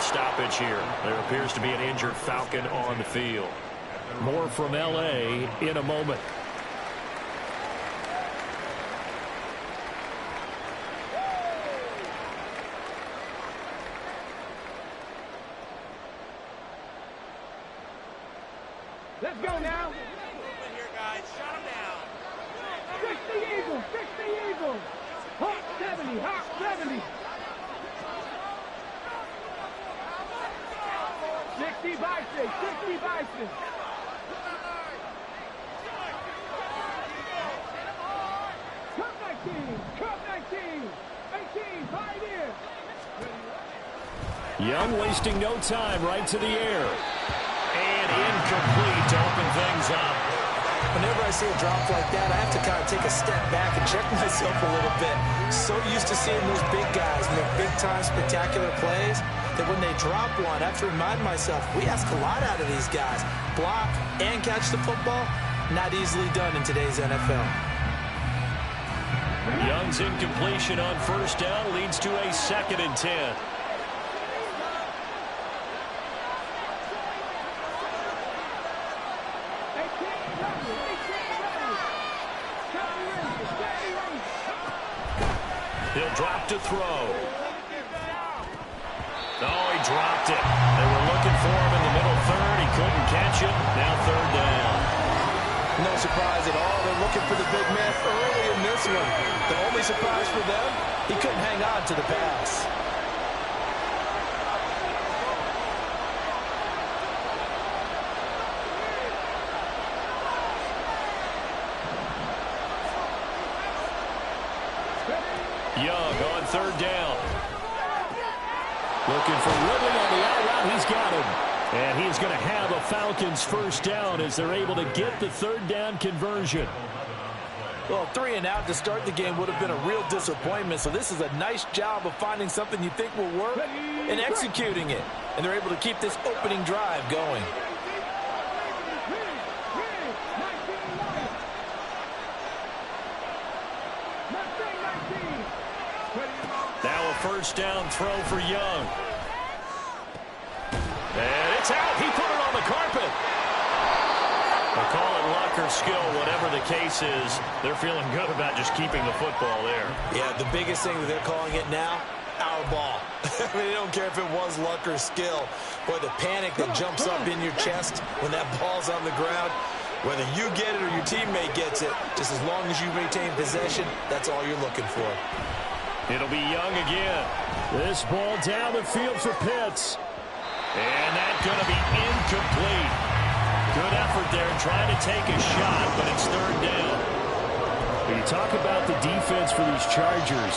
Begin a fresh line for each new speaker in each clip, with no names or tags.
stoppage here. There appears to be an injured Falcon on the field. More from L.A. in a moment.
Let's go now.
Movement here, guys. Shut him down.
Fix the Eagles. Fix the Eagles. Hawk 70. Hawk 70. 60 Bison. 60 Bison. Cup 19. Cup 19. 18. Pioneer.
Young wasting no time, right to the air. And incomplete to open things up.
Whenever I see a drop like that, I have to kind of take a step back and check myself a little bit. So used to seeing those big guys make big-time spectacular plays that when they drop one, I have to remind myself, we ask a lot out of these guys. Block and catch the football, not easily done in today's NFL.
Young's incompletion on first down leads to a 2nd and 10. He'll drop to throw. Oh, he dropped it. They were looking for him in the middle third. He couldn't catch it. Now 3rd down.
No surprise at all. They're looking for the big man early in this one. The only surprise for them, he couldn't hang on to the pass.
Young on 3rd down. Looking for Ridley on the out route. He's got him. And he's going to have a Falcons first down as they're able to get the 3rd down conversion.
Well, 3 and out to start the game would have been a real disappointment. So this is a nice job of finding something you think will work and executing it. And they're able to keep this opening drive going.
Now a first down throw for Young. And it's out. He put it on the carpet. They call it luck or skill. Whatever the case is, they're feeling good about just keeping the football there.
Yeah, the biggest thing that they're calling it now, our ball. I mean, they don't care if it was luck or skill. Boy, the panic that jumps up in your chest when that ball's on the ground, whether you get it or your teammate gets it, just as long as you maintain possession, that's all you're looking for.
It'll be Young again. This ball down the field for Pitts. And that's going to be incomplete. Good effort there trying to take a shot, but it's 3rd down. When you talk about the defense for these Chargers,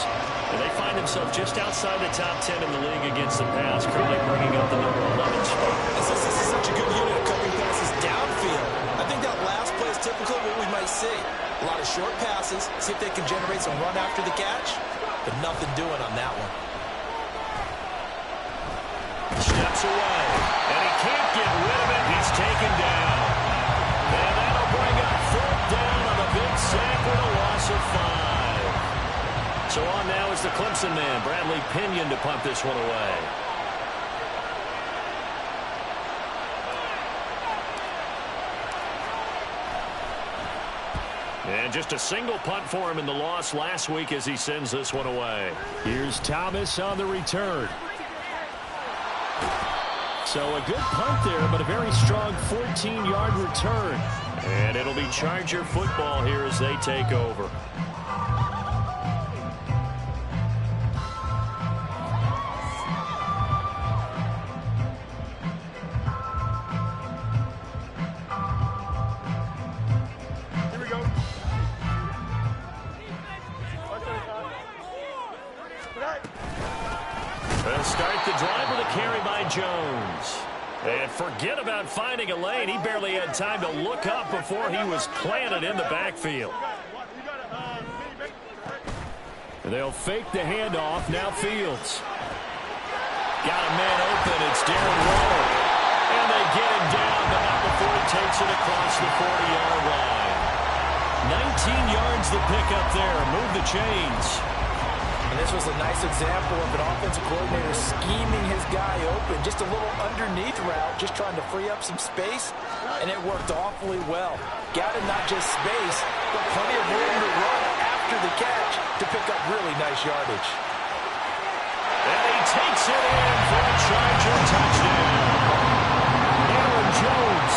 and they find themselves just outside the top 10 in the league against the pass, currently bringing up the number 11 spot.
This is such a good unit of covering passes downfield. I think that last play is typically what we might see. A lot of short passes, see if they can generate some run after the catch, but nothing doing on that one.
Steps away, and he can't get rid of it. He's taken down. And that'll bring up 3rd down on a big sack with a loss of 5. So on now is the Clemson man, Bradley Pinion, to punt this one away. And just a single punt for him in the loss last week as he sends this one away. Here's Thomas on the return. So a good punt there, but a very strong 14-yard return. And it'll be Charger football here as they take over.
Here we go.
They'll start the drive with a carry by Jones. And forget about finding a lane. He barely had time to look up before he was planted in the backfield. And they'll fake the handoff. Now Fields. Got a man open. It's Darren Waller. And they get him down, but not before he takes it across the 40-yard line. 19 yards the pickup there. Move the chains.
And this was a nice example of an offensive coordinator scheming his guy open. Just a little underneath route, just trying to free up some space, and it worked awfully well. Got him not just space, but plenty of room to run after the catch to pick up really nice yardage.
And he takes it in for a Charger touchdown. Aaron Jones,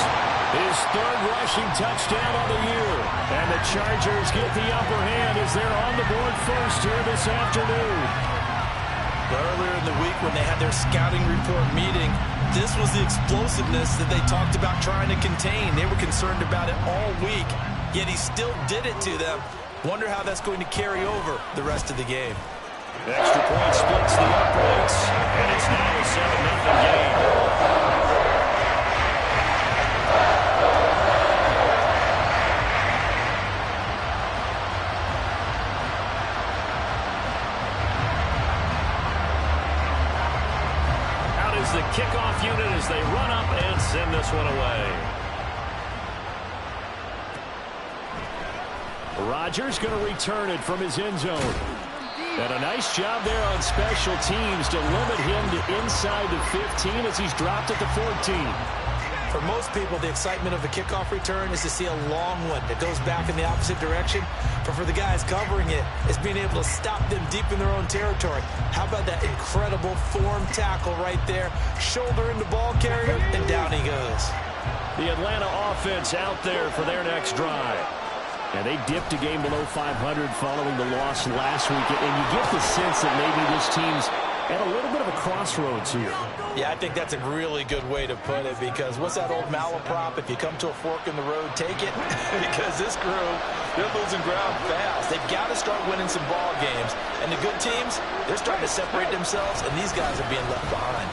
his third rushing touchdown on the year. And the Chargers get the upper hand as they're on the board first here this afternoon.
Earlier in the week when they had their scouting report meeting, this was the explosiveness that they talked about trying to contain. They were concerned about it all week, yet he still did it to them. Wonder how that's going to carry over the rest of the game.
Extra point splits the uprights, and it's now a 7-0 game. Out is the kickoff unit as they run up and send this one away. Rodgers going to return it from his end zone. And a nice job there on special teams to limit him to inside the 15 as he's dropped at the 14.
For most people, the excitement of a kickoff return is to see a long one that goes back in the opposite direction. But for the guys covering it, it's being able to stop them deep in their own territory. How about that incredible form tackle right there? Shoulder in the ball carrier, and down he goes.
The Atlanta offense out there for their next drive. And they dipped a game below 500 following the loss last week. And you get the sense that maybe this team's at a little bit of a crossroads here.
Yeah, I think that's a really good way to put it, because what's that old malaprop? If you come to a fork in the road, take it. Because this crew, they're losing ground fast. They've got to start winning some ball games. And the good teams, they're starting to separate themselves, and these guys are being left behind.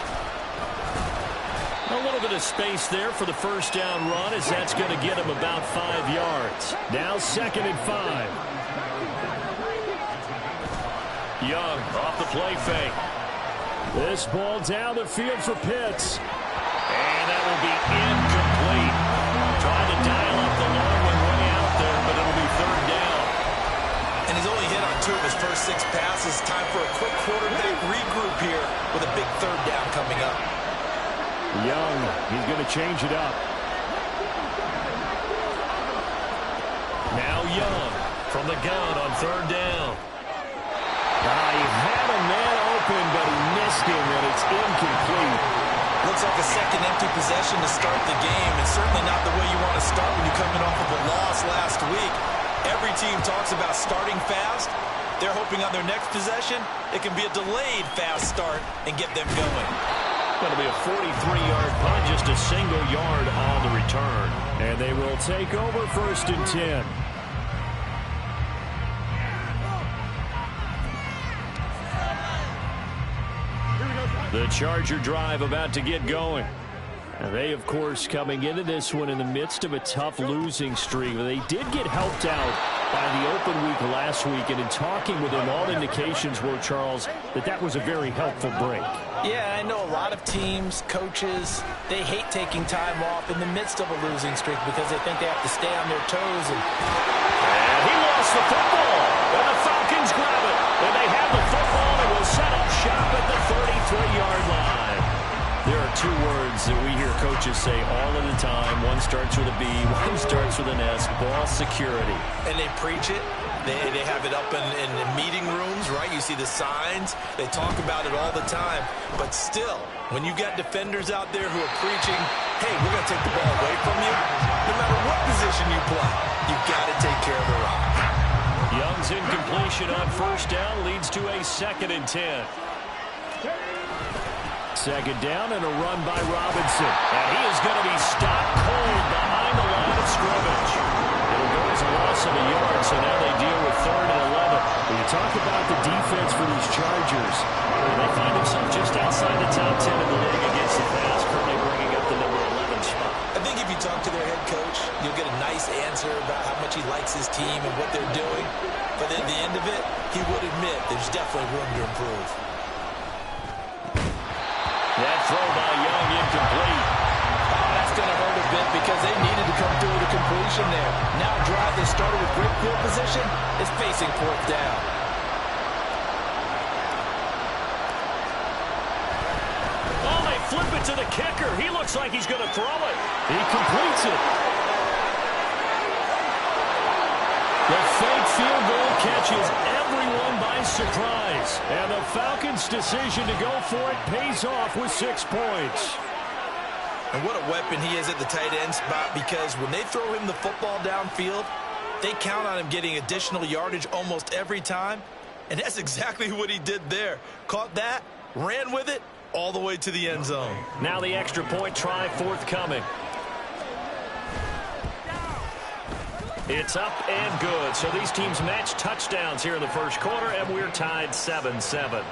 A little bit of space there for the first down run, as that's going to get him about 5 yards. Now 2nd and 5. Young off the play fake. This ball down the field for Pitts. And that will be incomplete. Trying to dial up the long one way out there, but it'll be 3rd down.
And he's only hit on 2 of his first 6 passes. Time for a quick quarterback regroup here with a big 3rd down coming up.
Young, he's going to change it up. Now Young from the gun on 3rd down. He had a man open, but he missed him, and it's incomplete.
Looks like a second empty possession to start the game, and certainly not the way you want to start when you're coming off of a loss last week. Every team talks about starting fast. They're hoping on their next possession, it can be a delayed fast start and get them going.
Going to be a 43-yard punt, just a single yard on the return. And they will take over 1st and 10. The Charger drive about to get going. And they, of course, coming into this one in the midst of a tough losing streak. They did get helped out by the open week last week. And in talking with him, all indications were, Charles, that was a very helpful break.
Yeah, I know a lot of teams, coaches, they hate taking time off in the midst of a losing streak because they think they have to stay on their toes. And
he lost the football. And the Falcons grab it. And they have the football and will set up shop at the 33-yard line. There are 2 words that we hear coaches say all of the time. One starts with a B, one starts with an S, ball security.
And they preach it. They have it up in meeting rooms, right? You see the signs. They talk about it all the time. But still, when you got defenders out there who are preaching, hey, we're going to take the ball away from you, no matter what position you play, you've got to take care of the rock.
Young's incompletion on 1st down leads to a 2nd and 10. 2nd down and a run by Robinson. And he is going to be stopped cold behind the line of scrimmage. It'll go as a loss of a yard, so now they deal with 3rd and 11. When you talk about the defense for these Chargers, they find themselves just outside the top 10 of the league against the pass, currently bringing up the number 11 spot.
I think if you talk to their head coach, you'll get a nice answer about how much he likes his team and what they're doing. But at the end of it, he would admit there's definitely room to improve.
That throw by Young incomplete.
That's going to hurt a bit because they needed to come through with a completion there. Now a drive that started with great field position is facing 4th down.
flip it to the kicker. He looks like he's going to throw it. He completes it. The fake field goal catches everyone by surprise. And the Falcons' decision to go for it pays off with 6 points.
And what a weapon he is at the tight end spot, because when they throw him the football downfield, they count on him getting additional yardage almost every time. And that's exactly what he did there. Caught that, ran with it, all the way to the end zone.
Now the extra point try forthcoming. It's up and good. So these teams match touchdowns here in the first quarter, and we're tied 7-7.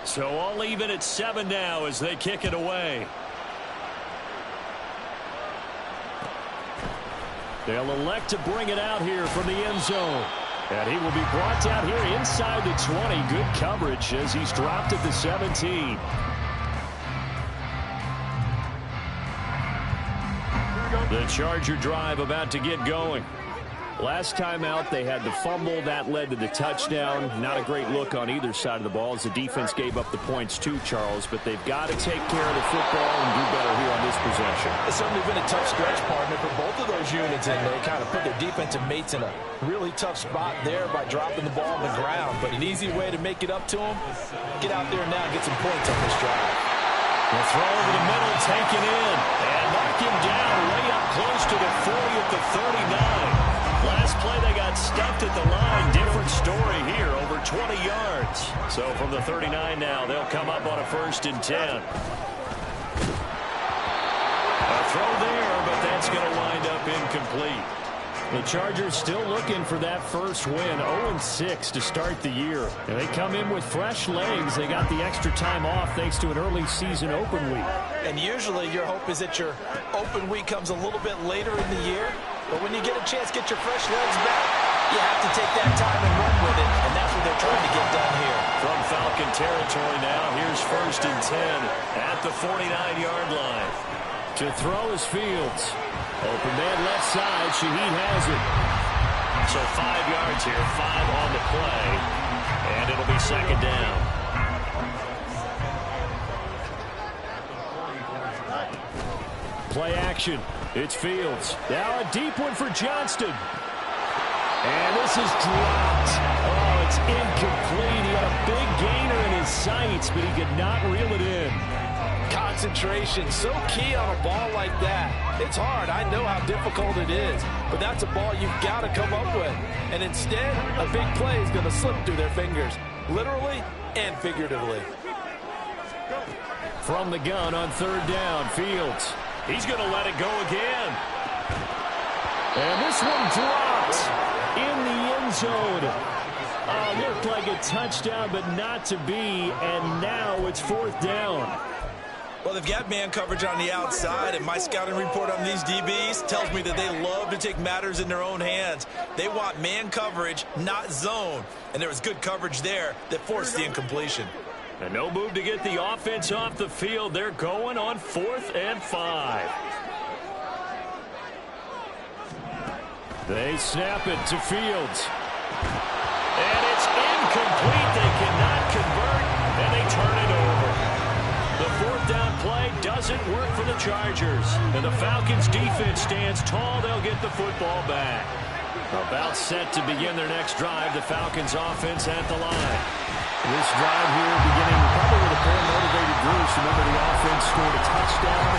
So all even at 7 now as they kick it away. They'll elect to bring it out here from the end zone. And he will be brought down here inside the 20. Good coverage as he's dropped at the 17. The Charger drive about to get going. Last time out, they had the fumble. That led to the touchdown. Not a great look on either side of the ball as the defense gave up the points too, Charles. But they've got to take care of the football and do better here on this possession.
It's certainly been a tough stretch, partner, for both of those units, and they kind of put their defensive mates in a really tough spot there by dropping the ball on the ground. But an easy way to make it up to them, get out there now and get some points on this drive.
The throw over the middle, taken in, and knock him down way up close to the 40 at the 39. Last play, they got stuffed at the line. Different story here, over 20 yards. So from the 39 now, they'll come up on a 1st and 10. A throw there, but that's going to wind up incomplete. The Chargers still looking for that first win, 0-6 to start the year. And they come in with fresh legs. They got the extra time off thanks to an early season open week.
And usually your hope is that your open week comes a little bit later in the year. But when you get a chance to get your fresh legs back, you have to take that time and run with it. And that's what they're trying to get done here.
From Falcon territory now, here's 1st and 10 at the 49-yard line. To throw is Fields. Open man left side. Shaheed has it. So 5 yards here, 5 on the play. And it'll be 2nd down. Play action. It's Fields. Now a deep one for Johnston. And this is dropped. Oh, it's incomplete. He had a big gainer in his sights, but he could not reel it in.
Concentration, so key on a ball like that. It's hard. I know how difficult it is, but that's a ball you've got to come up with. And instead, a big play is going to slip through their fingers, literally and figuratively.
From the gun on 3rd down, Fields. He's going to let it go again. And this one dropped in the end zone. Looked like a touchdown, but not to be. And now it's 4th down.
Well, they've got man coverage on the outside, and my scouting report on these DBs tells me that they love to take matters in their own hands. They want man coverage, not zone. And there was good coverage there that forced the incompletion.
And no move to get the offense off the field. They're going on 4th and 5. They snap it to Fields. And it's incomplete. They cannot convert, and they turn it over. The 4th down play doesn't work for the Chargers. And the Falcons' defense stands tall. They'll get the football back. About set to begin their next drive. The Falcons' offense at the line. This drive here beginning probably with a pair of motivated Bruce. Remember, the offense scored a touchdown.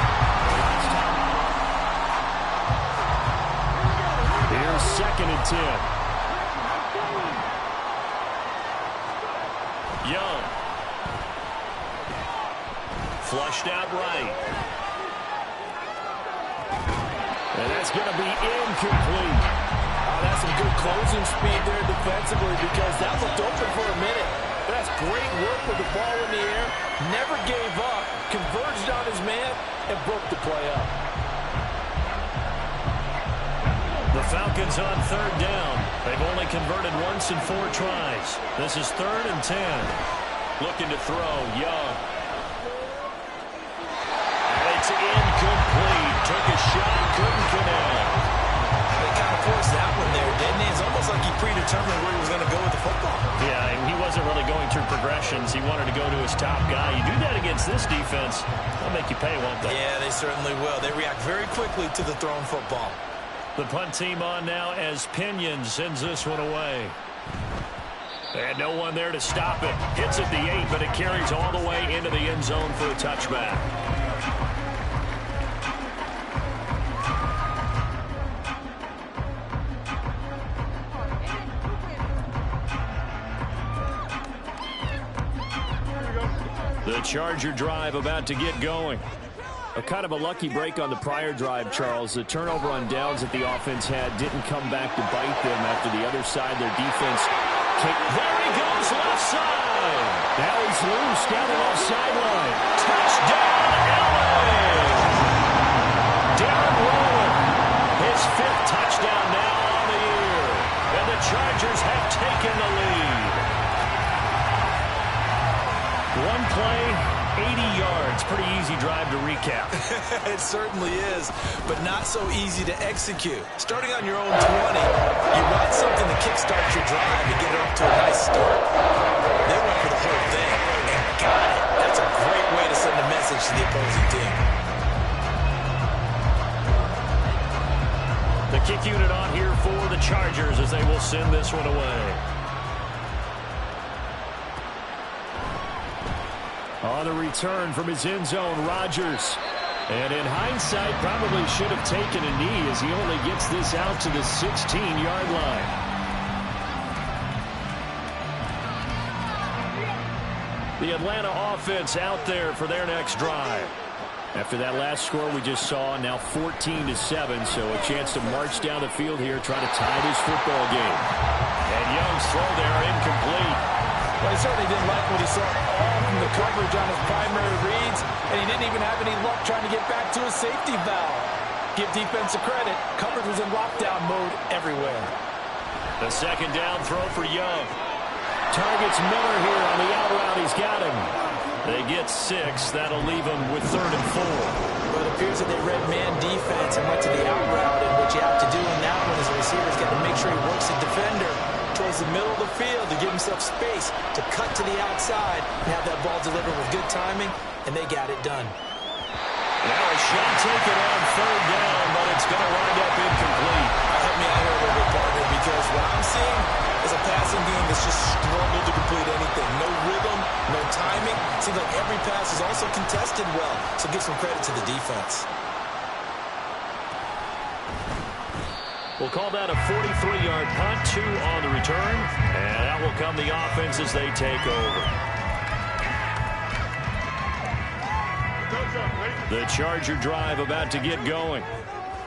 Here's 2nd and 10. Young. Flushed out right. And that's going to be incomplete.
Oh, that's some good closing speed there defensively, because that looked open for a minute. That's great work with the ball in the air. Never gave up. Converged on his man and broke the play up.
The Falcons on third down. They've only converted once in 4 tries. This is 3rd and 10. Looking to throw, Young. And it's incomplete. Took a shot, couldn't connect.
They kind of forced that one there, didn't he? It's almost like he predetermined where he was going to go with the football.
Yeah, and he wasn't really going through progressions. He wanted to go to his top guy. You do that against this defense, they'll make you pay, won't they?
Yeah, they certainly will. They react very quickly to the thrown football.
The punt team on now as Pinion sends this one away. And no one there to stop it. Hits at the 8, but it carries all the way into the end zone for a touchback. The Charger drive about to get going. A kind of a lucky break on the prior drive, Charles. The turnover on downs that the offense had didn't come back to bite them after the other side, their defense. There he goes, left side. Now he's loose down the left sideline. Touchdown, LA! Darren Roland, his 5th touchdown now on the year. And the Chargers have taken the lead. One play, 80 yards. Pretty easy drive to recap.
It certainly is, but not so easy to execute. Starting on your own 20, you want something to kickstart your drive and get it off to a nice start. They went for the whole thing and got it. That's a great way to send a message to the opposing team.
The kick unit on here for the Chargers as they will send this one away. On the return from his end zone, Rodgers. And in hindsight, probably should have taken a knee as he only gets this out to the 16-yard line. The Atlanta offense out there for their next drive. After that last score we just saw, now 14-7, so a chance to march down the field here, try to tie this football game. And Young's throw there incomplete.
Well, he certainly didn't like what he saw all from the coverage on his primary reads, and he didn't even have any luck trying to get back to his safety valve. Give defense a credit. Coverage was in lockdown mode everywhere.
The second down throw for Young. Targets Miller here on the out route. He's got him. They get 6. That'll leave them with 3rd and 4.
Well, it appears that they read man defense and went to the out route, and what you have to do in that one is the receiver's got to make sure he works the defender towards the middle of the field to give himself space to cut to the outside and have that ball delivered with good timing, and they got it done.
Now a shot taken on 3rd down, but it's going to wind up incomplete.
Help me out here a little bit, partner, because what I'm seeing is a passing game that's just struggled to complete anything. No rhythm, no timing. Seems like every pass is also contested well, so give some credit to the defense.
We'll call that a 43-yard punt, 2 on the return, and that will come the offense as they take over. The Charger drive about to get going.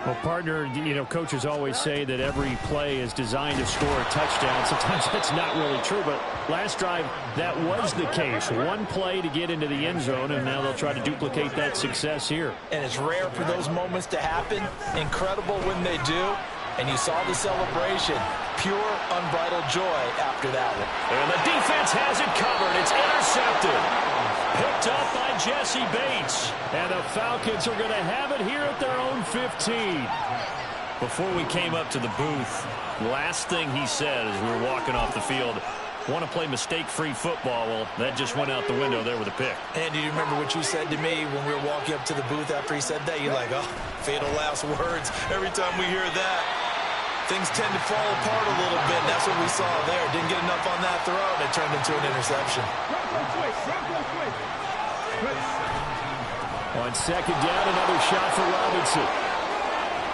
Well, partner, you know, coaches always say that every play is designed to score a touchdown. Sometimes that's not really true, but last drive, that was the case. One play to get into the end zone, and now they'll try to duplicate that success here.
And it's rare for those moments to happen. Incredible when they do. And you saw the celebration. Pure, unbridled joy after that one.
And the defense has it covered. It's intercepted. Picked up by Jesse Bates.
And the Falcons are going to have it here at their own 15.
Before we came up to the booth, last thing he said as we were walking off the field, want to play mistake-free football. Well, that just went out the window there with a pick.
And do you remember what you said to me when we were walking up to the booth after he said that? You're like, oh, fatal last words. Every time we hear that, things tend to fall apart a little bit. That's what we saw there. Didn't get enough on that throw, and it turned into an interception.
On second down, another shot for Robinson.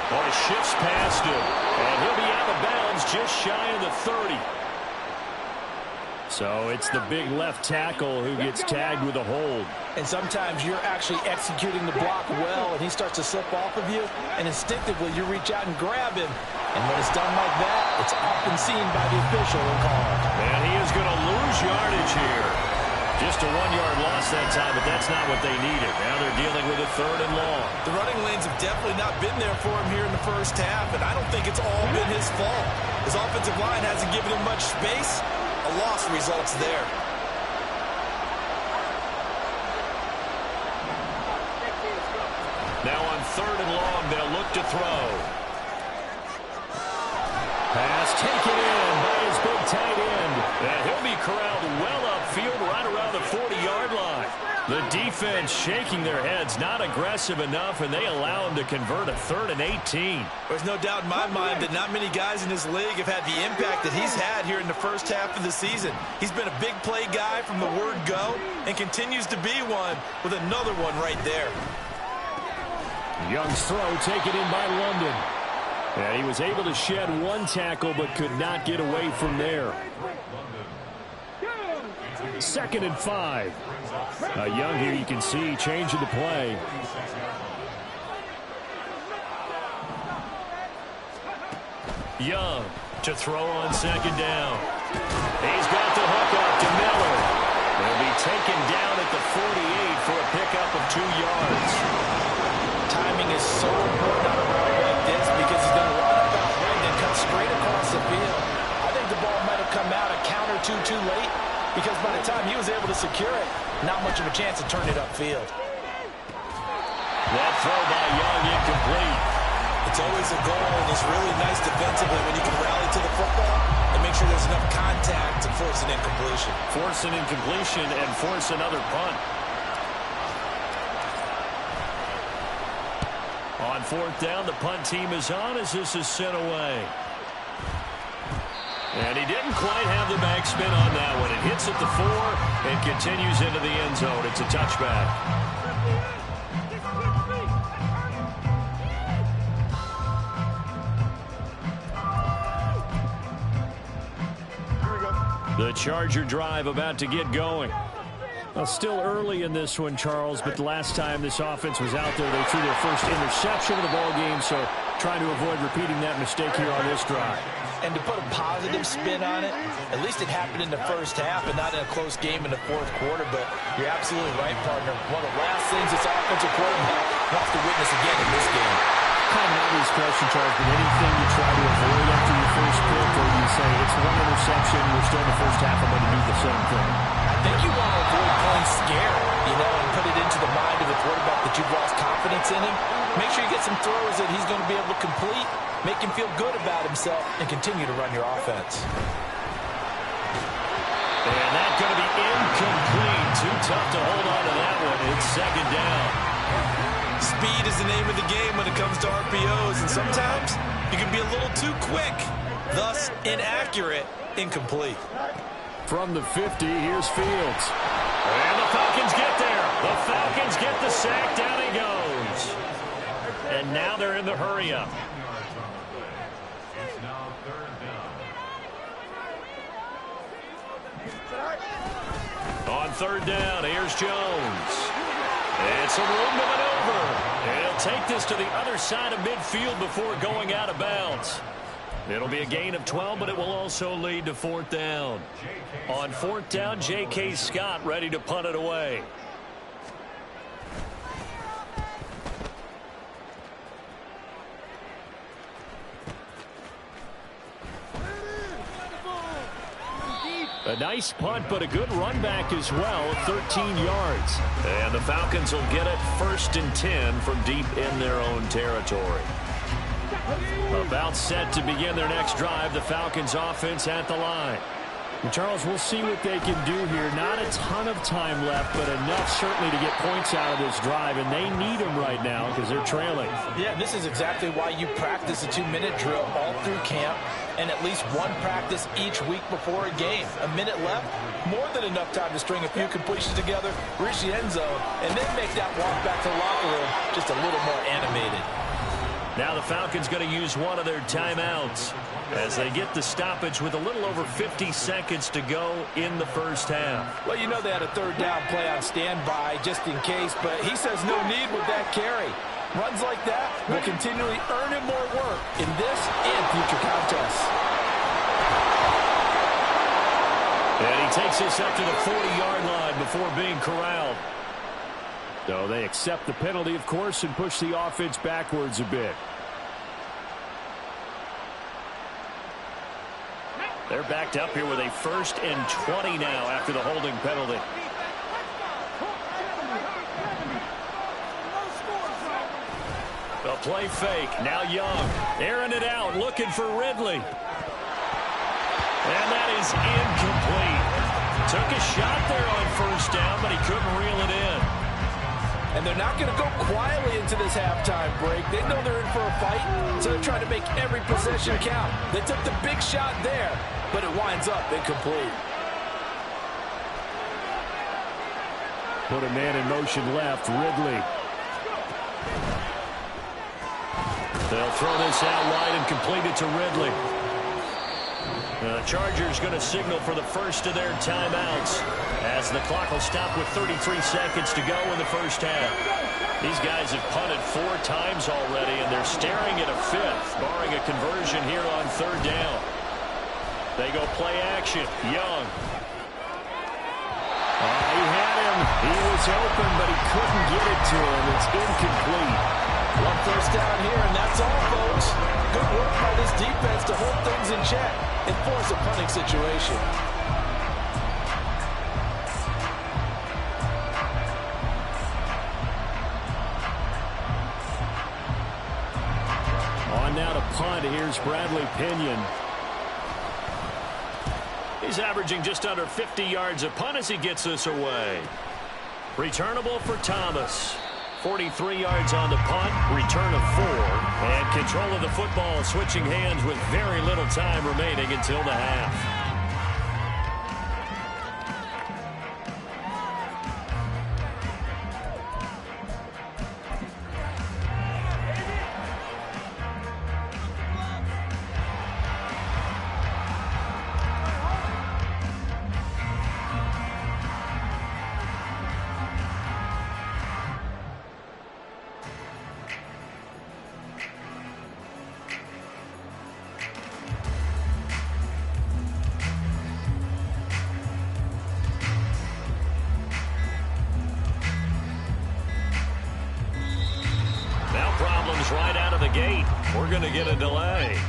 Well, he shifts past him, and he'll be out of bounds just shy of the 30.
So it's the big left tackle who gets tagged with a hold.
And sometimes you're actually executing the block well, and he starts to slip off of you, and instinctively you reach out and grab him. And when it's done like that, it's often seen by the official and called.
And he is going to lose yardage here. Just a 1-yard loss that time, but that's not what they needed. Now they're dealing with a 3rd and long.
The running lanes have definitely not been there for him here in the first half, and I don't think it's all been his fault. His offensive line hasn't given him much space. A loss results there.
Now on 3rd and long, they'll look to throw. Pass taken in by his big tight end. And he'll be corralled well upfield right around the 40-yard line. The defense shaking their heads, not aggressive enough, and they allow him to convert a 3rd and 18.
There's no doubt in my mind that not many guys in this league have had the impact that he's had here in the first half of the season. He's been a big play guy from the word go and continues to be one with another one right there.
Young's throw taken in by London. And he was able to shed 1 tackle but could not get away from there. 2nd and 5. Young here, you can see, changing the play.
Young to throw on 2nd down. He's got the hook up to Miller. He'll be taken down at the 48 for a pickup of 2 yards.
Timing is so important on a route like this because he's going to run about right and cut straight across the field. I think the ball might have come out a count or two too late because by the time he was able to secure it, not much of a chance to turn it upfield.
That throw by Young incomplete.
It's always a goal, and it's really nice defensively when you can rally to the football and make sure there's enough contact to force an incompletion.
Force an incompletion and force another punt. On 4th down, the punt team is on as this is sent away. And he didn't quite have the backspin on that one. It hits at the 4 and continues into the end zone. It's a touchback. The Charger drive about to get going.
Well, still early in this one, Charles, but the last time this offense was out there, they threw their first interception of the ball game, so trying to avoid repeating that mistake here on this drive.
And to put a positive spin on it, at least it happened in the first half and not in a close game in the 4th quarter, but you're absolutely right, partner. One of the last things this offensive quarterback wants to witness again in this game.
Kind of an obvious question, Charles, but anything you try to avoid after your first pick, or you say it's 1 interception, we're still in the first half, I'm going to do the same thing?
I think you want to avoid playing scared, and put it into the mind of the quarterback that you've lost confidence in him. Make sure you get some throws that he's going to be able to complete, make him feel good about himself, and continue to run your offense.
And that's going to be incomplete. Too tough to hold on to that one. It's 2nd down.
Speed is the name of the game when it comes to RPOs, and sometimes you can be a little too quick, thus inaccurate, incomplete.
From the 50, here's Fields.
And the Falcons get there. The Falcons get the sack. Down he goes. And now they're in the hurry-up. On 3rd down, here's Jones. And some room to maneuver. And he'll take this to the other side of midfield before going out of bounds. It'll be a gain of 12, but it will also lead to 4th down. On 4th down, J.K. Scott ready to punt it away.
A nice punt, but a good run back as well, 13 yards.
And the Falcons will get it 1st and 10 from deep in their own territory. About set to begin their next drive, the Falcons offense at the line.
And Charles, we'll see what they can do here. Not a ton of time left, but enough certainly to get points out of this drive, and they need them right now because they're trailing.
Yeah, this is exactly why you practice a 2-minute drill all through camp and at least one practice each week before a game. A minute left, more than enough time to string a few completions together, reach the end zone, and then make that walk back to the locker room just a little more animated.
Now the Falcons going to use one of their timeouts as they get the stoppage with a little over 50 seconds to go in the first half.
Well, you know they had a 3rd down play on standby just in case, but he says no need with that carry. Runs like that will continually earn him more work in this and future contests.
And he takes this up to the 40-yard line before being corralled.
So they accept the penalty, of course, and push the offense backwards a bit.
They're backed up here with a 1st and 20 now after the holding penalty. The play fake. Now Young. Airing it out. Looking for Ridley. And that is incomplete. Took a shot there on 1st down, but he couldn't reel it in.
And they're not going to go quietly into this halftime break. They know they're in for a fight, so they're trying to make every possession count. They took the big shot there, but it winds up incomplete.
Put a man in motion left. Ridley.
They'll throw this out wide and complete it to Ridley. The Chargers going to signal for the first of their timeouts as the clock will stop with 33 seconds to go in the first half. These guys have punted 4 times already, and they're staring at a 5th, barring a conversion here on 3rd down. They go play action. Young.
He had him. He was open, but he couldn't get it to him. It's incomplete.
1 first down here, and that's all, folks. Good work by this defense to hold things in check and force a punting situation.
On now to punt. Here's Bradley Pinion.
He's averaging just under 50 yards a punt as he gets this away. Returnable for Thomas. 43 yards on the punt, return of 4, and control of the football switching hands with very little time remaining until the half. Right out of the gate. We're going to get a delay.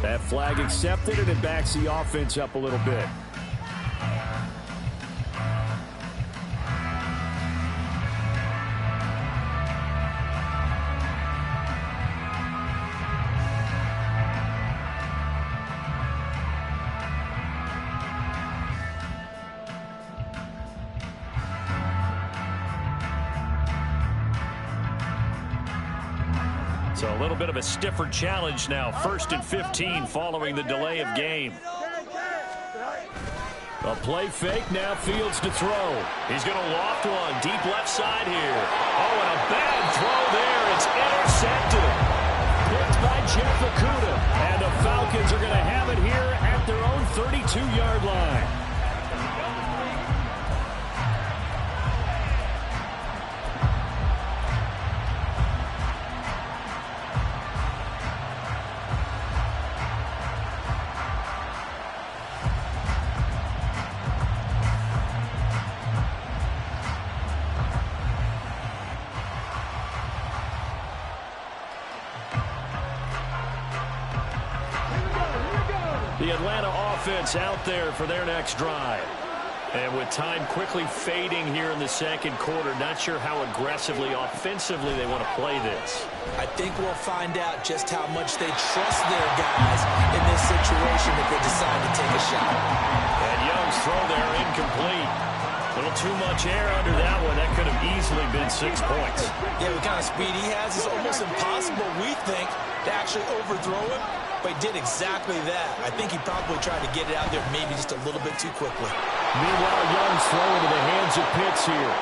That flag accepted, and it backs the offense up a little bit.
So a little bit of a stiffer challenge now. 1st and 15 following the delay of game.
A play fake. Now Fields to throw.
He's going to loft one deep left side here. Oh, and a bad throw there. It's intercepted.
Picked by Jeff Okudah. And the Falcons are going to have it here at their own 32-yard line.
The Atlanta offense out there for their next drive. And with time quickly fading here in the 2nd quarter, not sure how aggressively, offensively they want to play this.
I think we'll find out just how much they trust their guys in this situation if they decide to take a shot.
And Young's throw there incomplete. A little too much air under that one. That could have easily been 6 points.
Yeah, what kind of speed he has is almost impossible, we think, to actually overthrow him. But he did exactly that. I think he probably tried to get it out there maybe just a little bit too quickly.
Meanwhile, Young's throw into the hands of Pitts here.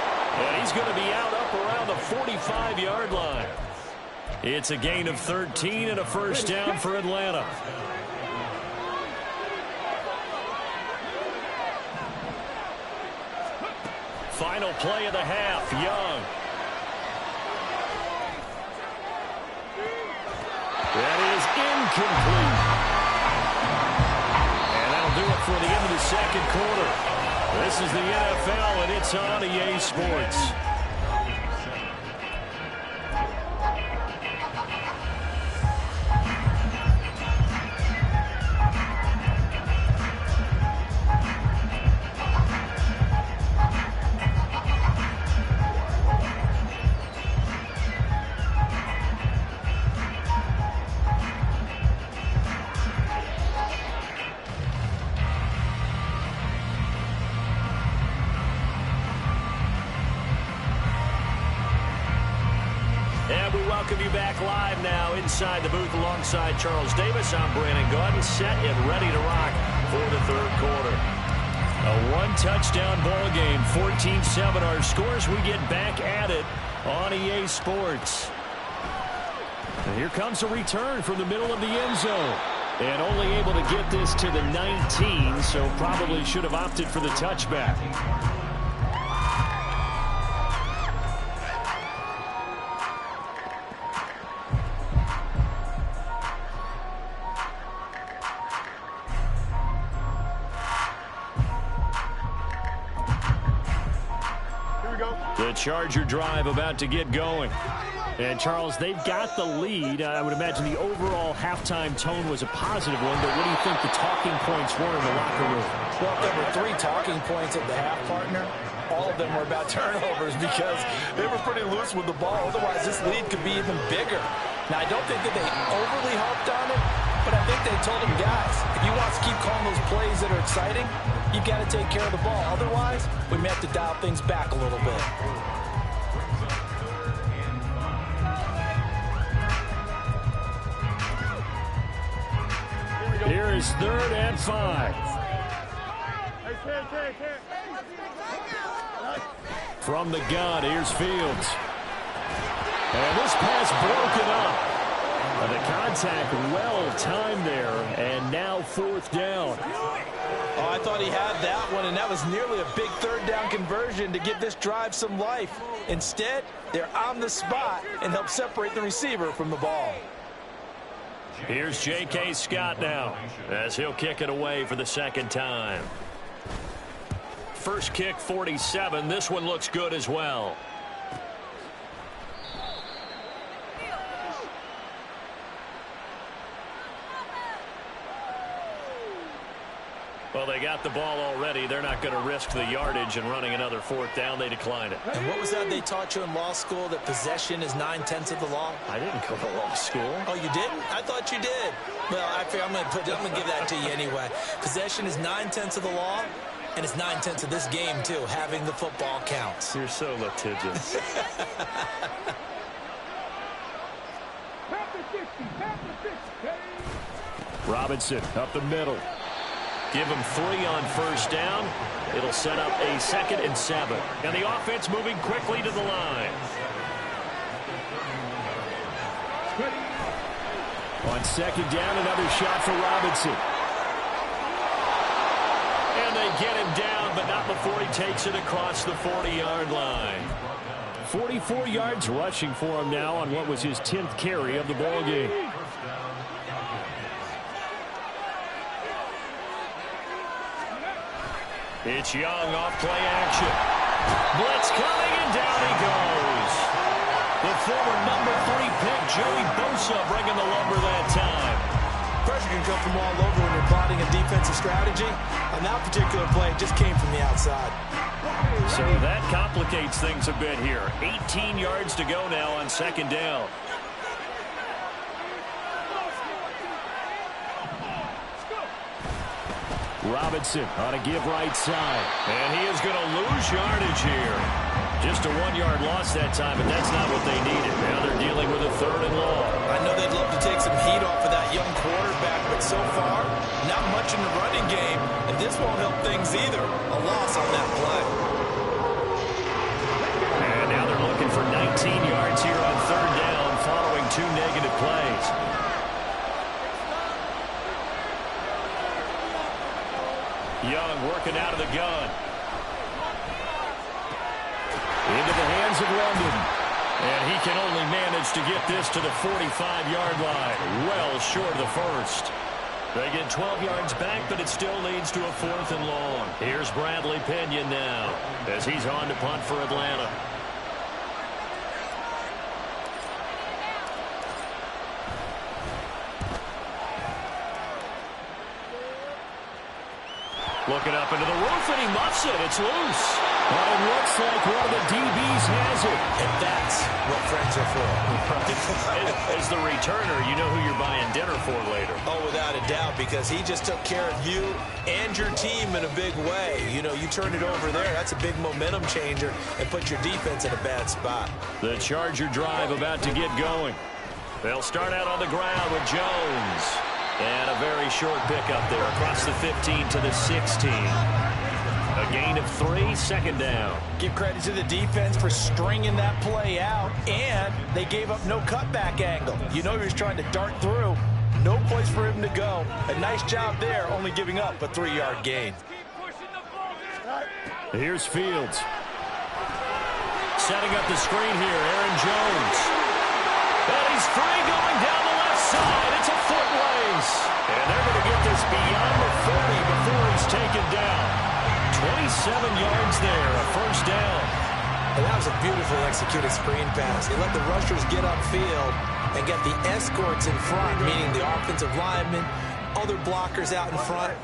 And he's going to be out up around the 45-yard line. It's a gain of 13 and a 1st down for Atlanta. Final play of the half, Young. That is incomplete. This is the NFL, and it's on EA Sports. Welcome you back live now inside the booth alongside Charles Davis. I'm Brandon Gaudin, set and ready to rock for the third quarter. A one-touchdown ball game, 14-7 our scores. We get back at it on EA Sports. And here comes a return from the middle of the end zone. And only able to get this to the 19, so probably should have opted for the touchback. The Charger drive about to get going. And, Charles, they've got the lead. I would imagine the overall halftime tone was a positive one, but what do you think the talking points were in the locker room?
Well, there were 3 talking points at the half, partner. All of them were about turnovers because they were pretty loose with the ball. Otherwise, this lead could be even bigger. Now, I don't think that they overly harped on it, but I think they told them, guys, if you want to keep calling those plays that are exciting, you've got to take care of the ball. Otherwise, we may have to dial things back a little bit.
Here is 3rd and 5. From the gun, here's Fields. And this pass broken up. The contact well-timed there, and now 4th down.
Oh, I thought he had that one, and that was nearly a big 3rd down conversion to give this drive some life. Instead, they're on the spot and help separate the receiver from the ball.
Here's J.K. Scott now as he'll kick it away for the 2nd time. First kick, 47. This one looks good as well. Well, they got the ball already. They're not going to risk the yardage and running another 4th down. They declined it.
And what was that they taught you in law school, that possession is 9/10 of the law?
I didn't go to law school.
Oh, you didn't? I thought you did. Well, I figure I'm going to give that to you anyway. Possession is 9/10 of the law, and it's 9/10 of this game, too. Having the football counts.
You're so litigious. Robinson up the middle. Give him 3 on 1st down. It'll set up a 2nd and 7. And the offense moving quickly to the line. On 2nd down, another shot for Robinson. And they get him down, but not before he takes it across the 40-yard line. 44 yards rushing for him now on what was his 10th carry of the ball game. It's Young off play action. Blitz coming, and down he goes. The former number 3 pick, Joey Bosa, bringing the lumber that time.
Pressure can come from all over when you're plotting a defensive strategy. On that particular play, it just came from the outside.
So that complicates things a bit here. 18 yards to go now on 2nd down. Robinson on a give right side. And he is going to lose yardage here. Just a 1-yard loss that time, but that's not what they needed. Now they're dealing with a 3rd and long.
I know they'd love to take some heat off of that young quarterback, but so far, not much in the running game, and this won't help things either. A loss on that play.
And now they're looking for 19 yards here on 3rd down following 2 negative plays. Young working out of the gun. Into the hands of London. And he can only manage to get this to the 45-yard line. Well short of the 1st. They get 12 yards back, but it still leads to a 4th and long. Here's Bradley Pinion now as he's on to punt for Atlanta. Looking up into the roof, and he muffs it. It's loose. But it looks like one of the DBs has it.
And that's what friends are for.
As the returner, you know who you're buying dinner for later.
Oh, without a doubt, because he just took care of you and your team in a big way. You know, you turn it over there, that's a big momentum changer and put your defense in a bad spot.
The Charger drive about to get going. They'll start out on the ground with Jones. And a very short pickup there across the 15 to the 16. A gain of 3, 2nd down.
Give credit to the defense for stringing that play out, and they gave up no cutback angle. You know he was trying to dart through. No place for him to go. A nice job there, only giving up a 3-yard gain.
Here's Fields. Setting up the screen here, Aaron Jones. And he's free going down the left side. It's a foot race. And they're going to get this beyond the 40 before he's taken down. 27 yards there, a 1st down.
And that was a beautifully executed screen pass. They let the rushers get upfield and get the escorts in front, meaning the offensive linemen, other blockers out in front.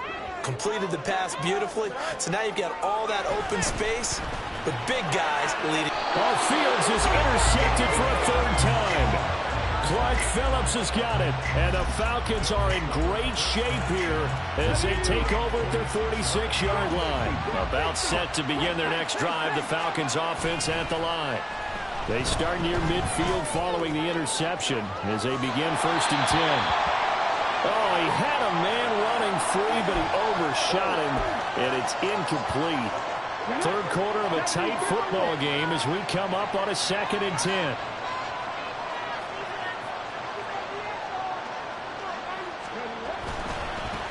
Completed the pass beautifully. So now you've got all that open space with big guys leading.
Well, Fields is intercepted for a 3rd time. Clark Phillips has got it, and the Falcons are in great shape here as they take over at their 46-yard line. About set to begin their next drive, the Falcons offense at the line. They start near midfield following the interception as they begin 1st and 10. Oh, he had a man running free, but he overshot him, and it's incomplete. 3rd quarter of a tight football game as we come up on a 2nd and 10.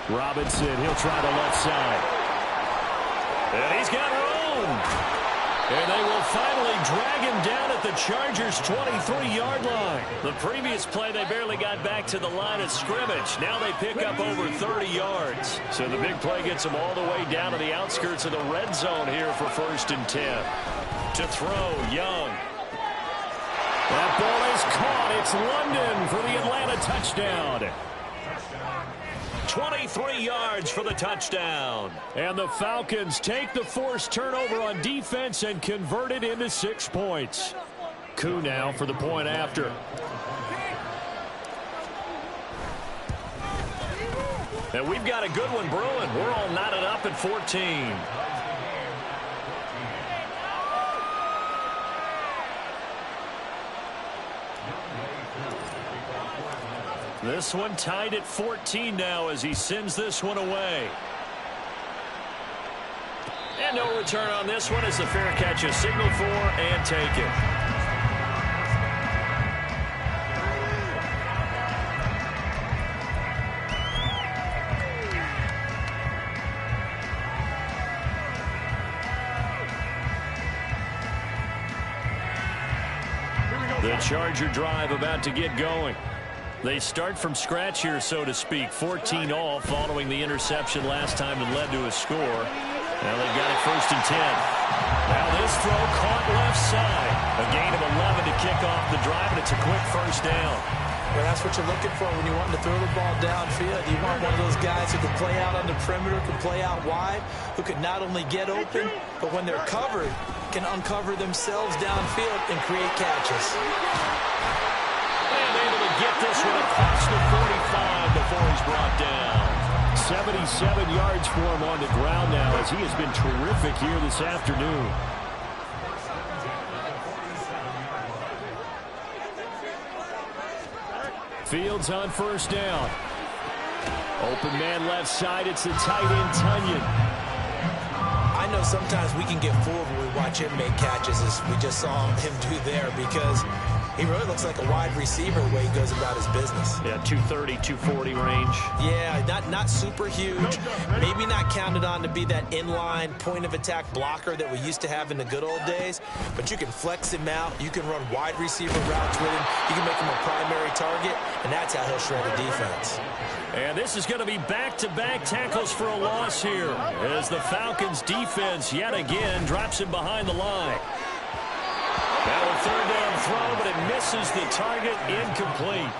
Robinson, he'll try the left side. And he's got room. And they will finally drag him down at the Chargers' 23-yard line. The previous play, they barely got back to the line of scrimmage. Now they pick up over 30 yards. So the big play gets them all the way down to the outskirts of the red zone here for 1st and 10. To throw, Young. That ball is caught. It's London for the Atlanta touchdown. 23 yards for the touchdown. And the Falcons take the forced turnover on defense and convert it into 6 points. Koo now for the point after. And we've got a good one brewing. We're all knotted up at 14. This one tied at 14 now as he sends this one away. And no return on this one as the fair catch is signaled for and taken. The Charger drive about to get going. They start from scratch here, so to speak. 14 all following the interception last time that led to a score. Now they've got it 1st and 10. Now this throw caught left side. A gain of 11 to kick off the drive, and it's a quick 1st down.
Well, that's what you're looking for when you want to throw the ball downfield. You want one of those guys who can play out on the perimeter, can play out wide, who can not only get open, but when they're covered, can uncover themselves downfield and create catches.
And able to get this one across the 45 before he's brought down. 77 yards for him on the ground now as he has been terrific here this afternoon. Fields on 1st down. Open man left side. It's the tight end, Tunyon.
I know sometimes we can get fooled when we watch him make catches, as we just saw him do there, because He really looks like a wide receiver the way he goes about his business.
Yeah, 230, 240 range.
Yeah, not super huge. Maybe not counted on to be that inline point-of-attack blocker that we used to have in the good old days. But you can flex him out. You can run wide receiver routes with him. You can make him a primary target, and that's how he'll shred a defense.
And this is going to be back-to-back tackles for a loss here as the Falcons' defense yet again drops him behind the line. Now a third down throw, but it misses the target, incomplete.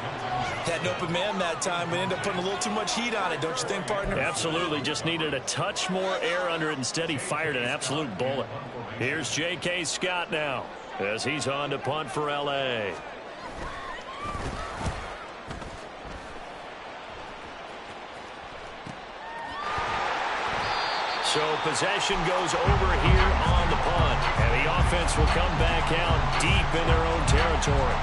Had an open man that time, but ended up putting a little too much heat on it, don't you think, partner?
Absolutely, just needed a touch more air under it. Instead, he fired an absolute bullet. Here's J.K. Scott now as he's on to punt for L.A. So possession goes over here on the punt. And the offense will come back out deep in their own territory.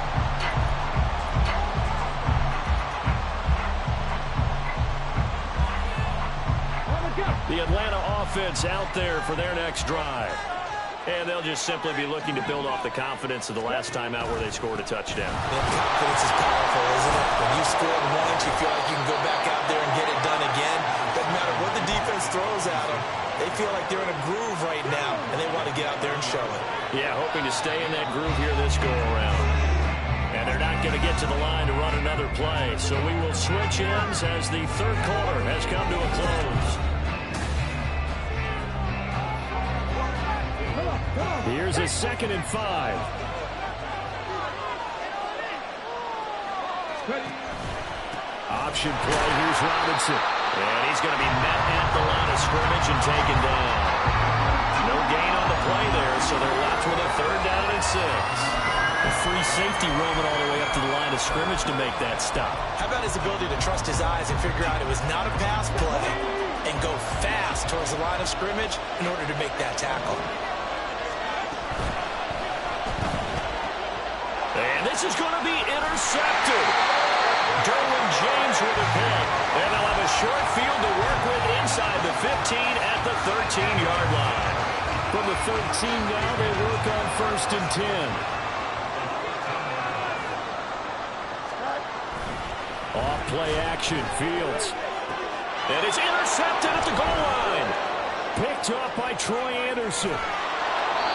The Atlanta offense out there for their next drive. And they'll just simply be looking to build off the confidence of the last time out where they scored a touchdown.
And confidence is powerful, isn't it? When you scored once, you feel like you can go back out there and get it done again. Doesn't matter what the defense throws at them. They feel like they're in a groove right now, and they want to get out there and show it.
Yeah, hoping to stay in that groove here this go-around. And they're not going to get to the line to run another play. So we will switch ends as the third quarter has come to a close. Here's a 2nd and 5. Option play. Here's Robinson. And he's going to be met at the line of scrimmage and taken down. No gain on the play there, so they're left with a 3rd down and 6. A free safety roaming all the way up to the line of scrimmage to make that stop.
How about his ability to trust his eyes and figure out it was not a pass play and go fast towards the line of scrimmage in order to make that tackle.
And this is going to be intercepted. Derwin James with a pick. And they'll have a short field to work with inside the 15 at the 13-yard line. From the 13 now, they work on 1st and 10. Off play action, Fields. And it's intercepted at the goal line. Picked up by Troy Anderson.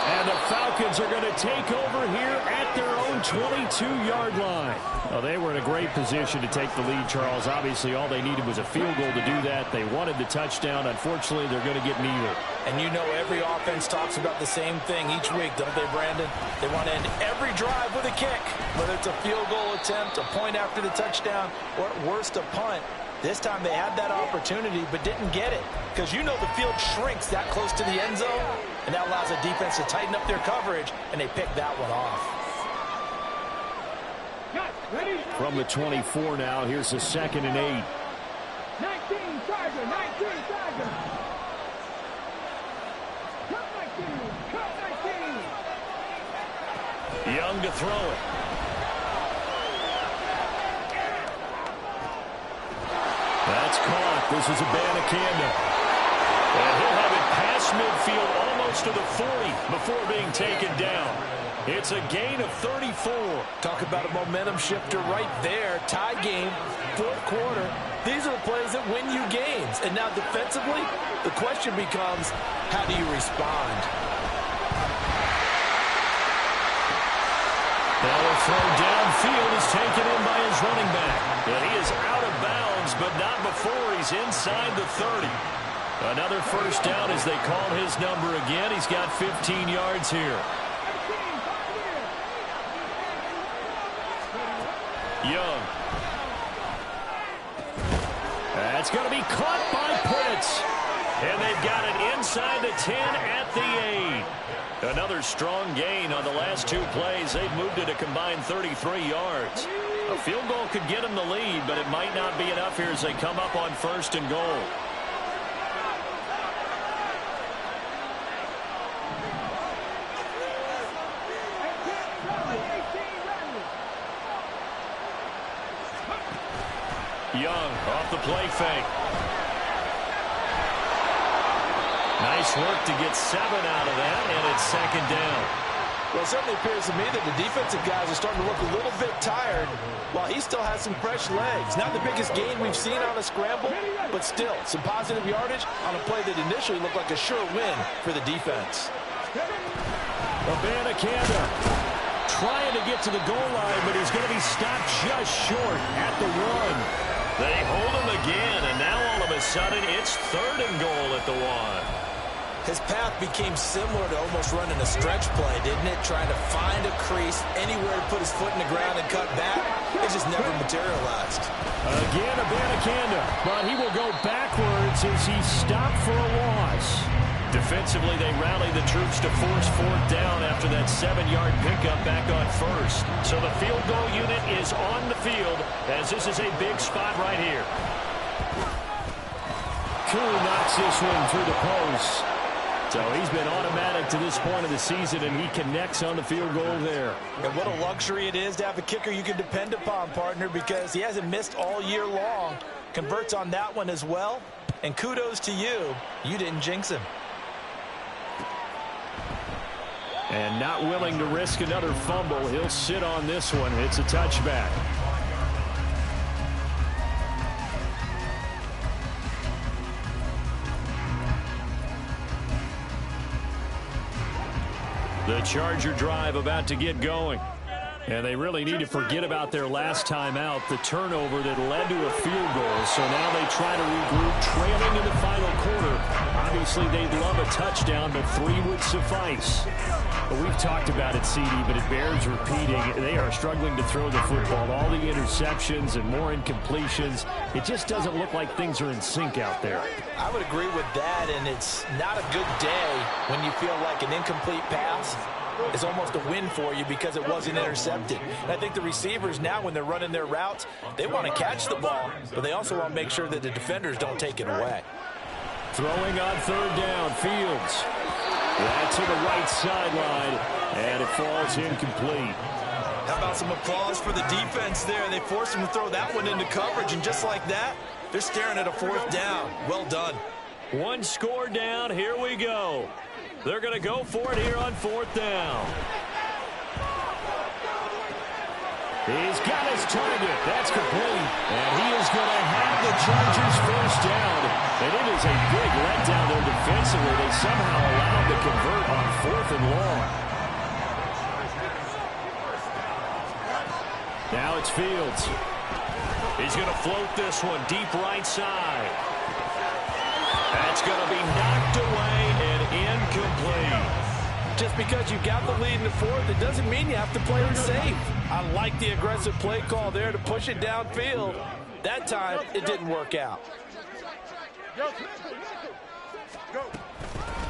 And the Falcons are going to take over here at their own 22-yard line. Well, they were in a great position to take the lead, Charles. Obviously, all they needed was a field goal to do that. They wanted the touchdown. Unfortunately, they're going to get neither.
And you know every offense talks about the same thing each week, don't they, Brandon? They want to end every drive with a kick, whether it's a field goal attempt, a point after the touchdown, or at worst, a punt. This time they had that opportunity but didn't get it because you know the field shrinks that close to the end zone, and that allows the defense to tighten up their coverage, and they pick that one off.
From the 24 now, here's the 2nd and 8.
19 Tiger, 19 Tiger. Cut 19, cut 19.
Young to throw it. That's caught. This is Abanikanda. And he'll have it past midfield almost to the 40 before being taken down. It's a gain of 34.
Talk about a momentum shifter right there. Tie game, 4th quarter. These are the plays that win you games. And now defensively, the question becomes, how do you respond?
Now a throw downfield is taken in by his running back. And he is out of bounds, but not before he's inside the 30. Another 1st down as they call his number again. He's got 15 yards here. Young. That's going to be caught by Pitts. And they've got it inside the 10 at the 8. Another strong gain on the last 2 plays. They've moved it a combined 33 yards. A field goal could get them the lead, but it might not be enough here as they come up on 1st and goal. Young off the play fake. Nice work to get 7 out of that, and it's 2nd down.
Well, it certainly appears to me that the defensive guys are starting to look a little bit tired while he still has some fresh legs. Not the biggest gain we've seen on a scramble, but still some positive yardage on a play that initially looked like a sure win for the defense.
Abanikanda trying to get to the goal line, but he's going to be stopped just short at the 1. They hold him again, and now all of a sudden it's 3rd and goal at the 1.
His path became similar to almost running a stretch play, didn't it? Trying to find a crease, anywhere to put his foot in the ground and cut back. It just never materialized.
Again, Abanikanda, but he will go backwards as he's stopped for a loss. Defensively, they rally the troops to force 4th down after that 7-yard pickup back on 1st. So the field goal unit is on the field as this is a big spot right here. Koo knocks this one through the post. So he's been automatic to this point of the season, and he connects on the field goal there.
And what a luxury it is to have a kicker you can depend upon, partner, because he hasn't missed all year long. Converts on that one as well. And kudos to you. You didn't jinx him.
And not willing to risk another fumble. He'll sit on this one. It's a touchback. The Charger drive about to get going. And they really need to forget about their last time out, the turnover that led to a field goal. So now they try to regroup, trailing in the final quarter. Obviously, they'd love a touchdown, but 3 would suffice. But we've talked about it, CD, but it bears repeating. They are struggling to throw the football. All the interceptions and more incompletions. It just doesn't look like things are in sync out there.
I would agree with that, and it's not a good day when you feel like an incomplete pass is almost a win for you because it wasn't intercepted. And I think the receivers now, when they're running their routes, they want to catch the ball, but they also want to make sure that the defenders don't take it away.
Throwing on 3rd down, Fields. That's to the right sideline, and it falls incomplete.
How about some applause for the defense there? They forced him to throw that one into coverage, and just like that, they're staring at a 4th down. Well done.
1 score down. Here we go. They're going to go for it here on 4th down. He's got his target. That's complete. And he is going to have the Chargers 1st down. And it is a big letdown there defensively. They somehow allowed to convert on 4th and long. Now it's Fields. He's going to float this one deep right side. That's going to be knocked away and incomplete.
Just because you got the lead in the 4th, it doesn't mean you have to play it safe. I like the aggressive play call there to push it downfield. That time, it didn't work out.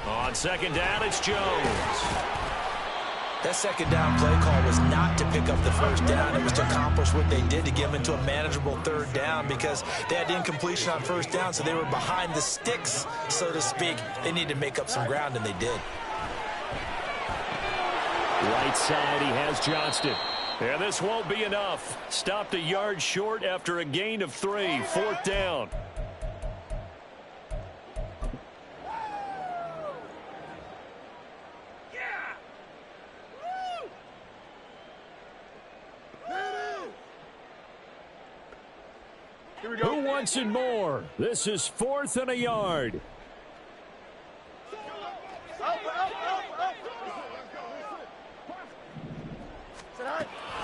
On 2nd down, it's Jones.
That 2nd down play call was not to pick up the 1st down. It was to accomplish what they did to get them into a manageable 3rd down because they had incompletion on 1st down, so they were behind the sticks, so to speak. They needed to make up some ground, and they did.
Right side, he has Johnston. Yeah, this won't be enough. Stopped a yard short after a gain of 3. 4th down. Who wants it more? This is 4th and a yard.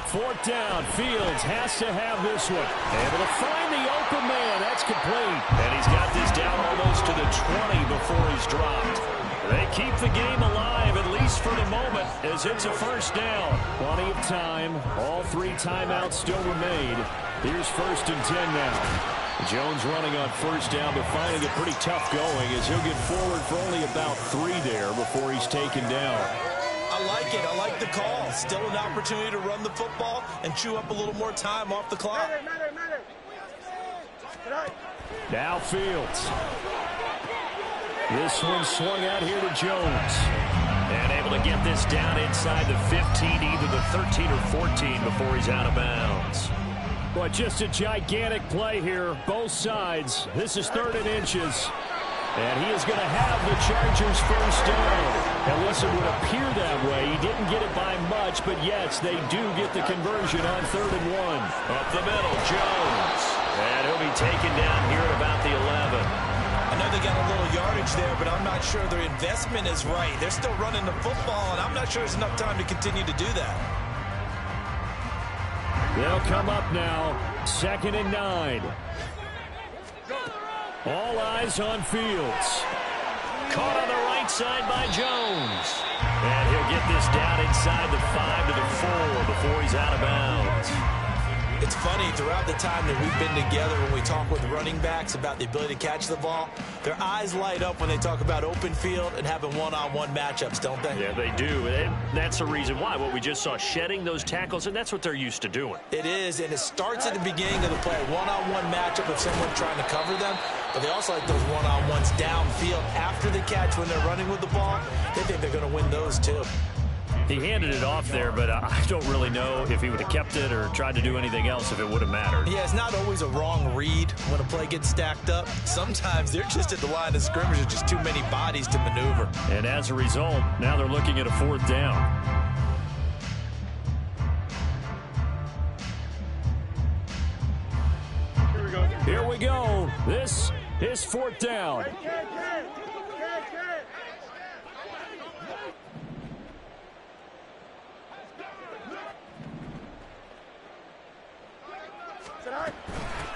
Fourth down. Fields has to have this one. Able to find the open man. That's complete. And he's got this down almost to the 20 before he's dropped. They keep the game alive, at least for the moment, as it's a 1st down. Plenty of time. All 3 timeouts still remain. Here's 1st and 10 now. Jones running on 1st down, but finding it pretty tough going as he'll get forward for only about 3 there before he's taken down.
I like it. I like the call. Still an opportunity to run the football and chew up a little more time off the clock.
Now Fields. This one swung out here to Jones. And able to get this down inside the 15, either the 13 or 14 before he's out of bounds. But just a gigantic play here, both sides. This is 3rd and inches.
And he is going to have the Chargers first down. At least it would appear that way. He didn't get it by much, but yes, they do get the conversion on 3rd and 1.
Up the middle, Jones. And he'll be taken down here at about the 11.
I know they got a little yardage there, but I'm not sure their investment is right. They're still running the football, and I'm not sure there's enough time to continue to do that.
They'll come up now, 2nd and 9. All eyes on Fields. Caught on the right side by Jones. And he'll get this down inside the 5 to the 4 before he's out of bounds.
It's funny, throughout the time that we've been together, when we talk with running backs about the ability to catch the ball, their eyes light up when they talk about open field and having one-on-one matchups, don't they?
Yeah, they do. And that's the reason why. What we just saw, shedding those tackles, and that's what they're used to doing.
It is, and it starts at the beginning of the play, one-on-one matchup of someone trying to cover them, but they also like those one-on-ones downfield after the catch when they're running with the ball. They think they're going to win those, too.
He handed it off there, but I don't really know if he would have kept it or tried to do anything else if it would have mattered.
Yeah, it's not always a wrong read when a play gets stacked up. Sometimes they're just at the line of scrimmage. There's just too many bodies to maneuver.
And as a result, now they're looking at a 4th down. Here we go. This is 4th down.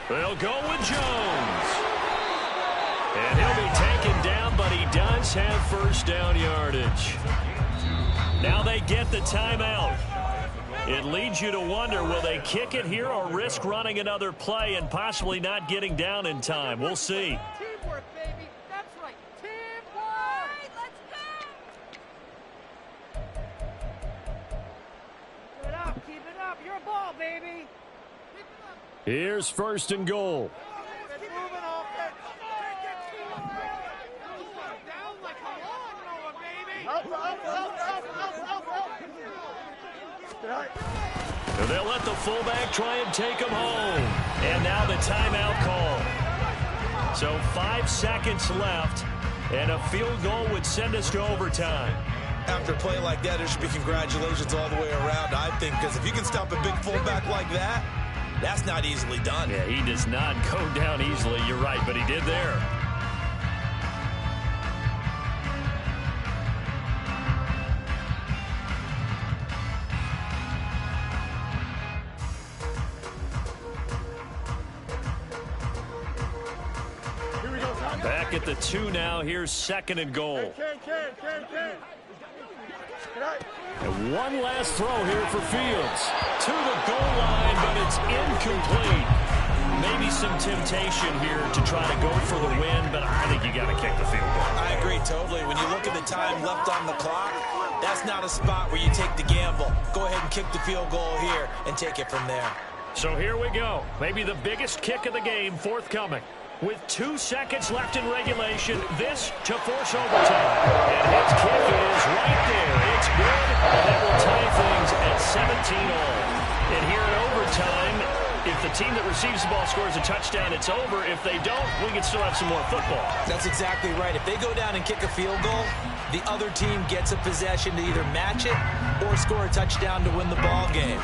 They'll go with Jones. And he'll be taken down, but he does have first down yardage. Now they get the timeout. It leads you to wonder, will they kick it here or risk running another play and possibly not getting down in time? We'll see.
Teamwork, baby. That's right. Teamwork. Let's go. Keep it up. Keep it up. Your ball, baby.
Here's 1st and goal.
Keep moving off that. Down like a lawnmower, baby.
And they'll let the fullback try and take him home. And now the timeout call. So 5 seconds left, and a field goal would send us to overtime.
After a play like that, there should be congratulations all the way around, I think, because if you can stop a big fullback like that, that's not easily done.
Yeah, he does not go down easily. You're right, but he did there. Back at the 2 now. Here's 2nd and goal. And one last throw here for Fields. To the goal line, but it's incomplete. Maybe some temptation here to try to go for the win, but I think you got to kick the field goal.
I agree totally. When you look at the time left on the clock, that's not a spot where you take the gamble. Go ahead and kick the field goal here and take it from there.
So here we go. Maybe the biggest kick of the game forthcoming. With 2 seconds left in regulation, this to force overtime. And his kick is right there. It's good, and that will tie things at 17-all. And here in overtime, if the team that receives the ball scores a touchdown, it's over. If they don't, we can still have some more football.
That's exactly right. If they go down and kick a field goal, the other team gets a possession to either match it or score a touchdown to win the ball game.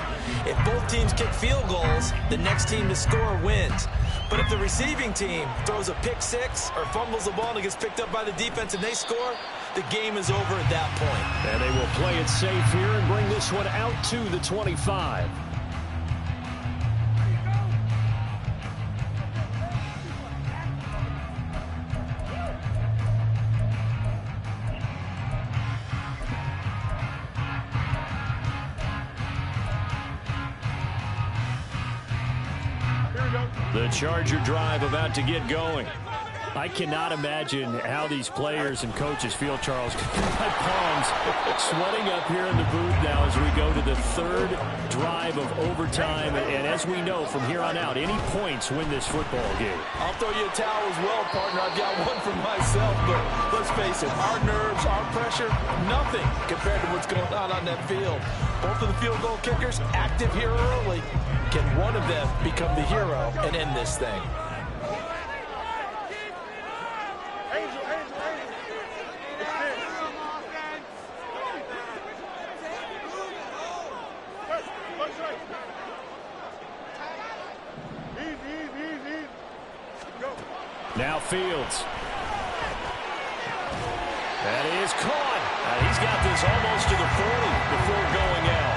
If both teams kick field goals, the next team to score wins. But if the receiving team throws a pick six or fumbles the ball and it gets picked up by the defense and they score, the game is over at that point.
And they will play it safe here and bring this one out to the 25. The Charger drive about to get going. I cannot imagine how these players and coaches feel, Charles. My palms sweating up here in the booth now as we go to the 3rd drive of overtime. And as we know, from here on out, any points win this football game.
I'll throw you a towel as well, partner. I've got one for myself, but let's face it, our nerves, our pressure, nothing compared to what's going on that field. Both of the field goal kickers active here early. Can one of them become the hero and end this thing?
Angel,
Now Fields. That is caught. He's got this almost to the 40 before going out.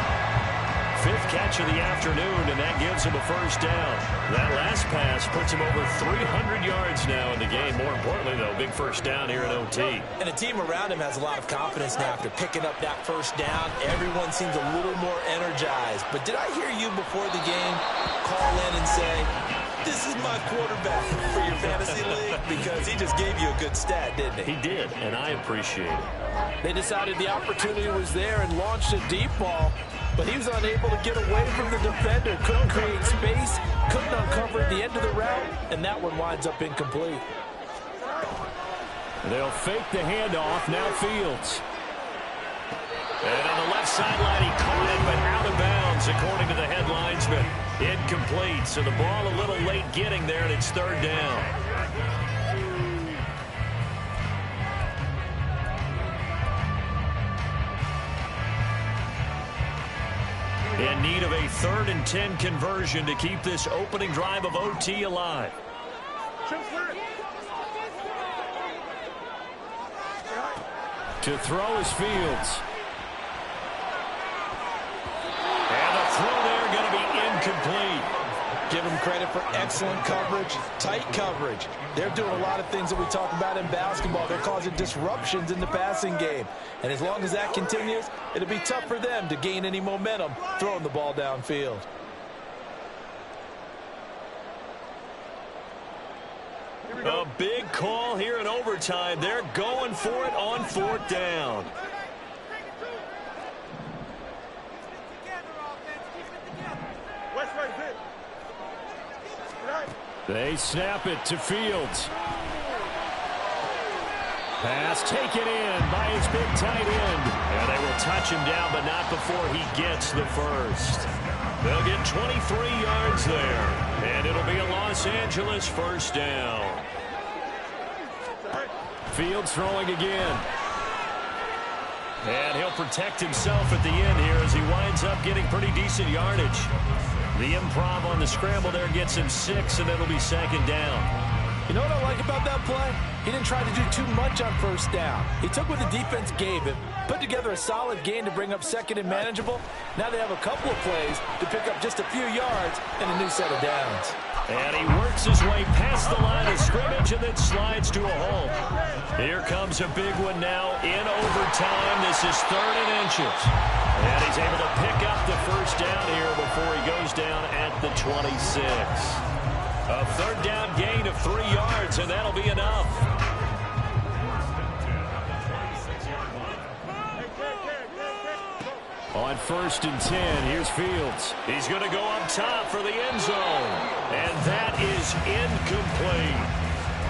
5th catch of the afternoon, and that gives him a first down. That last pass puts him over 300 yards now in the game. More importantly, though, big first down here in OT.
And the team around him has a lot of confidence now after picking up that first down. Everyone seems a little more energized. But did I hear you before the game call in and say, this is my quarterback for your fantasy league? Because he just gave you a good stat, didn't he?
He did, and I appreciate it.
They decided the opportunity was there and launched a deep ball, but he was unable to get away from the defender. Couldn't create space, couldn't uncover the end of the route, and that one winds up incomplete.
They'll fake the handoff. Now Fields. And on the left sideline, he caught it, but out of bounds, according to the head linesman. Incomplete, so the ball a little late getting there, and it's 3rd down. In need of a 3rd and 10 conversion to keep this opening drive of OT alive. To throw is Fields. And the throw there going to be incomplete.
Give them credit for excellent coverage, tight coverage. They're doing a lot of things that we talk about in basketball. They're causing disruptions in the passing game. And as long as that continues, it'll be tough for them to gain any momentum throwing the ball downfield.
A big call here in overtime. They're going for it on 4th down.
They snap it to Fields. Pass taken in by his big tight end. And they will touch him down, but not before he gets the first. They'll get 23 yards there. And it'll be a Los Angeles first down. Fields throwing again. And he'll protect himself at the end here as he winds up getting pretty decent yardage. The improv on the scramble there gets him 6, and it'll be 2nd down.
You know what I like about that play? He didn't try to do too much on 1st down. He took what the defense gave him, put together a solid gain to bring up 2nd and manageable. Now they have a couple of plays to pick up just a few yards and a new set of downs.
And he works his way past the line of scrimmage and then slides to a halt. Here comes a big one now in overtime. This is 3rd and inches. And he's able to pick up the first down here before he goes down at the 26. A 3rd down gain of 3 yards, and that'll be enough.
On 1st and 10, here's Fields.
He's going to go up top for the end zone. And that is incomplete.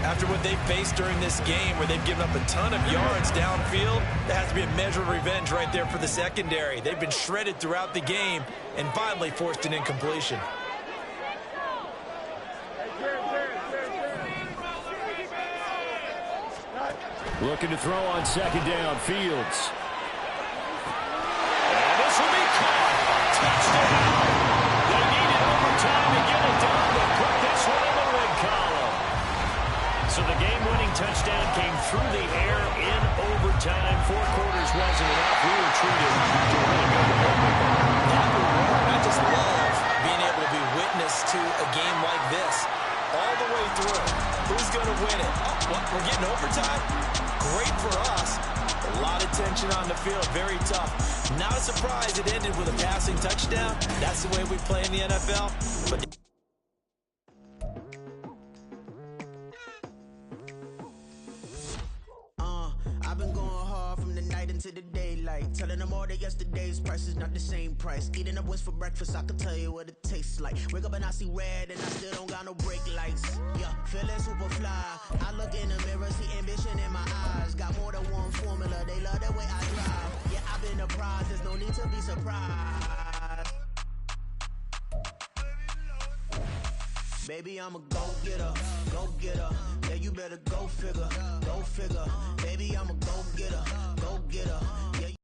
After what they faced during this game where they've given up a ton of yards downfield, there has to be a measure of revenge right there for the secondary. They've been shredded throughout the game and finally forced an incompletion.
Looking to throw on 2nd down, Fields.
And this will be caught. Touchdown. They needed overtime to get it done, but put this one in the win column. So the game-winning touchdown came through the air in overtime. 4 quarters wasn't enough. We were treated to really good.
I just love being able to be witness to a game like this all the way through. Who's going to win it? Oh, what? We're getting overtime? Great for us. A lot of tension on the field. Very tough. Not a surprise it ended with a passing touchdown. That's the way we play in the NFL. But
I've been going hard from the night into the daylight, telling them all that yesterday's price is not the same price. Eating up what's for breakfast, I can tell you what it tastes like. Wake up and I see red and I still don't got no brake lights. Yeah, feeling super fly. I look in the mirror, see ambition in my eyes. Got more than one formula, they love the way I drive. Yeah, I've been a prize, there's no need to be surprised. Baby, I'm a go-getter, go-getter. Yeah, you better go figure, go figure.